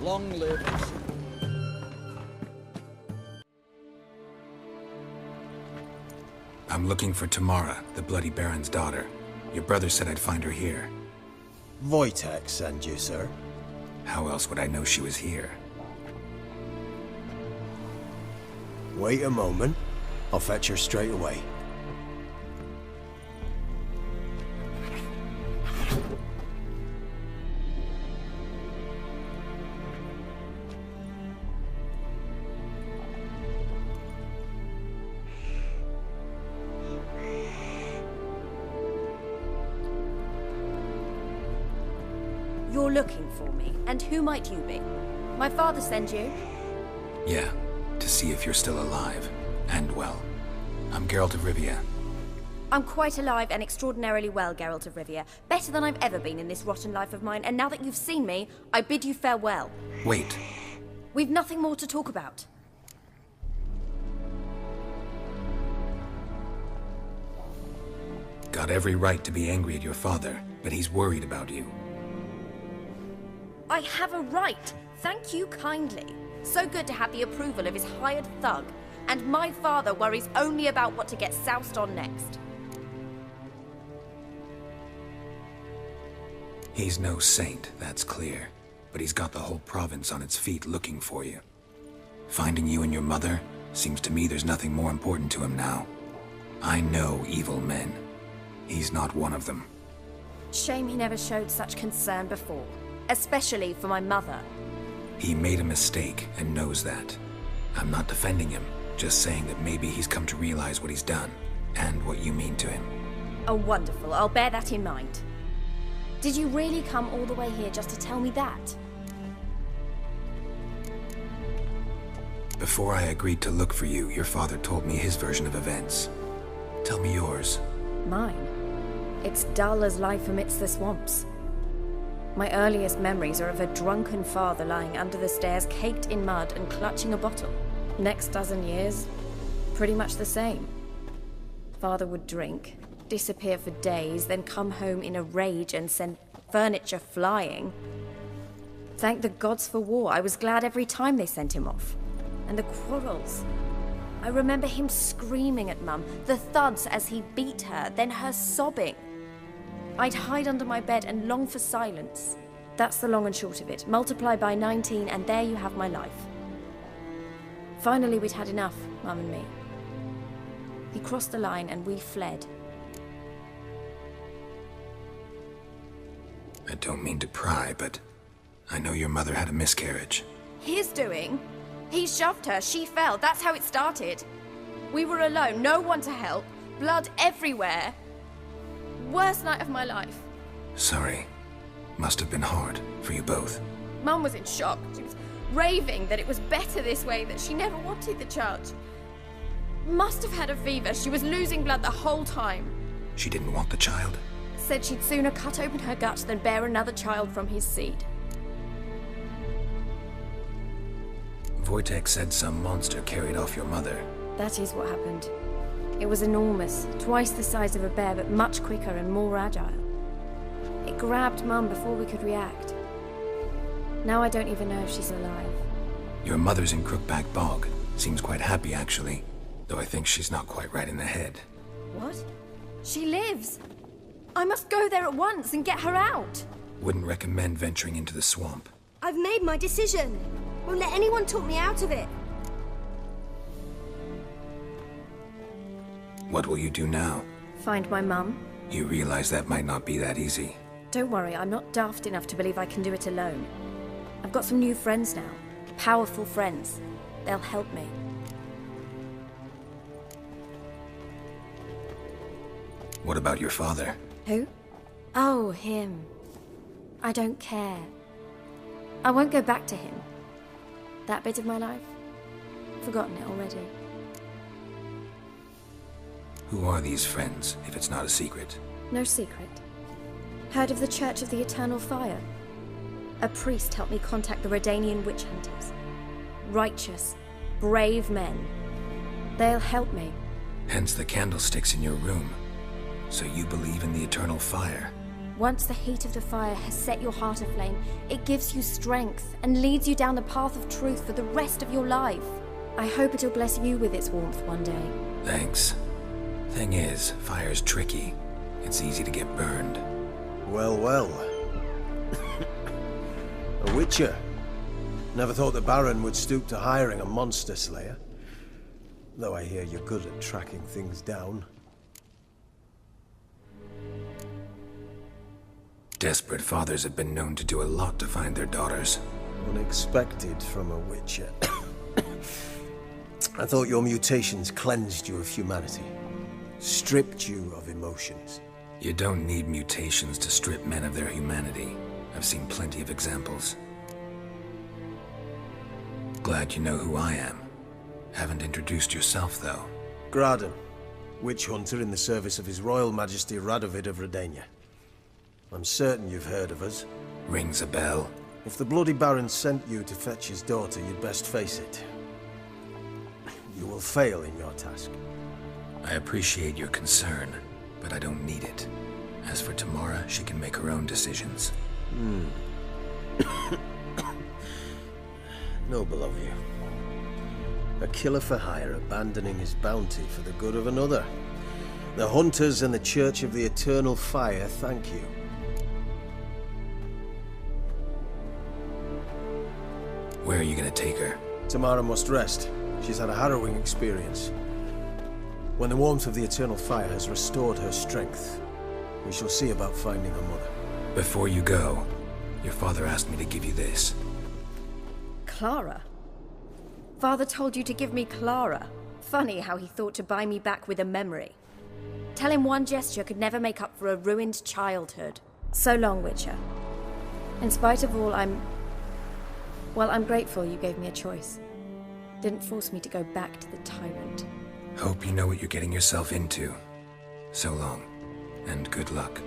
Long live us. I'm looking for Tamara, the Bloody Baron's daughter. Your brother said I'd find her here. Wojtek sent you, sir. How else would I know she was here? Wait a moment. I'll fetch her straight away. You're looking for me, and who might you be? My father sent you? Yeah, to see if you're still alive. And well. I'm Geralt of Rivia. I'm quite alive and extraordinarily well, Geralt of Rivia. Better than I've ever been in this rotten life of mine, and now that you've seen me, I bid you farewell. Wait. We've nothing more to talk about. Got every right to be angry at your father, but he's worried about you. I have a right. Thank you kindly. So good to have the approval of his hired thug. And my father worries only about what to get soused on next. He's no saint, that's clear. But he's got the whole province on its feet looking for you. Finding you and your mother, seems to me there's nothing more important to him now. I know evil men. He's not one of them. Shame he never showed such concern before. Especially for my mother. He made a mistake and knows that. I'm not defending him, just saying that maybe he's come to realize what he's done, and what you mean to him. Oh, wonderful. I'll bear that in mind. Did you really come all the way here just to tell me that? Before I agreed to look for you, your father told me his version of events. Tell me yours. Mine? It's dull as life amidst the swamps. My earliest memories are of a drunken father lying under the stairs, caked in mud and clutching a bottle. Next dozen years, pretty much the same. Father would drink, disappear for days, then come home in a rage and send furniture flying. Thank the gods for war. I was glad every time they sent him off. And the quarrels. I remember him screaming at Mum, the thuds as he beat her, then her sobbing. I'd hide under my bed and long for silence. That's the long and short of it. Multiply by 19 and there you have my life. Finally, we'd had enough, Mum and me. He crossed the line and we fled. I don't mean to pry, but I know your mother had a miscarriage. His doing? He shoved her, she fell, that's how it started. We were alone, no one to help, blood everywhere. Worst night of my life. Sorry. Must have been hard for you both. Mum was in shock. She was raving that it was better this way, that she never wanted the child. Must have had a fever. She was losing blood the whole time. She didn't want the child? Said she'd sooner cut open her gut than bear another child from his seed. Wojtek said some monster carried off your mother. That is what happened. It was enormous, twice the size of a bear, but much quicker and more agile. It grabbed Mum before we could react. Now I don't even know if she's alive. Your mother's in Crookback Bog. Seems quite happy, actually. Though I think she's not quite right in the head. What? She lives! I must go there at once and get her out! Wouldn't recommend venturing into the swamp. I've made my decision. Won't let anyone talk me out of it. What will you do now? Find my mum. You realize that might not be that easy. Don't worry, I'm not daft enough to believe I can do it alone. I've got some new friends now. Powerful friends. They'll help me. What about your father? Who? Oh, him. I don't care. I won't go back to him. That bit of my life? Forgotten it already. Who are these friends, if it's not a secret? No secret. Heard of the Church of the Eternal Fire? A priest helped me contact the Redanian witch hunters. Righteous, brave men. They'll help me. Hence the candlesticks in your room. So you believe in the eternal fire? Once the heat of the fire has set your heart aflame, it gives you strength and leads you down the path of truth for the rest of your life. I hope it'll bless you with its warmth one day. Thanks. Thing is, fire's tricky. It's easy to get burned. Well, well. A witcher. Never thought the Baron would stoop to hiring a monster slayer. Though I hear you're good at tracking things down. Desperate fathers have been known to do a lot to find their daughters. Unexpected from a witcher. I thought your mutations cleansed you of humanity. Stripped you of emotions. You don't need mutations to strip men of their humanity. I've seen plenty of examples. Glad you know who I am. Haven't introduced yourself, though. Graden, witch hunter in the service of His Royal Majesty Radovid of Redania. I'm certain you've heard of us. Rings a bell. If the Bloody Baron sent you to fetch his daughter, you'd best face it. You will fail in your task. I appreciate your concern, but I don't need it. As for Tamara, she can make her own decisions. Noble of you. A killer for hire abandoning his bounty for the good of another. The Hunters and the Church of the Eternal Fire thank you. Where are you gonna take her? Tamara must rest. She's had a harrowing experience. When the warmth of the Eternal Fire has restored her strength, we shall see about finding her mother. Before you go, your father asked me to give you this. Clara? Father told you to give me Clara. Funny how he thought to buy me back with a memory. Tell him one gesture could never make up for a ruined childhood. So long, Witcher. In spite of all, I'm grateful you gave me a choice. Didn't force me to go back to the tyrant. Hope you know what you're getting yourself into. So long, and good luck.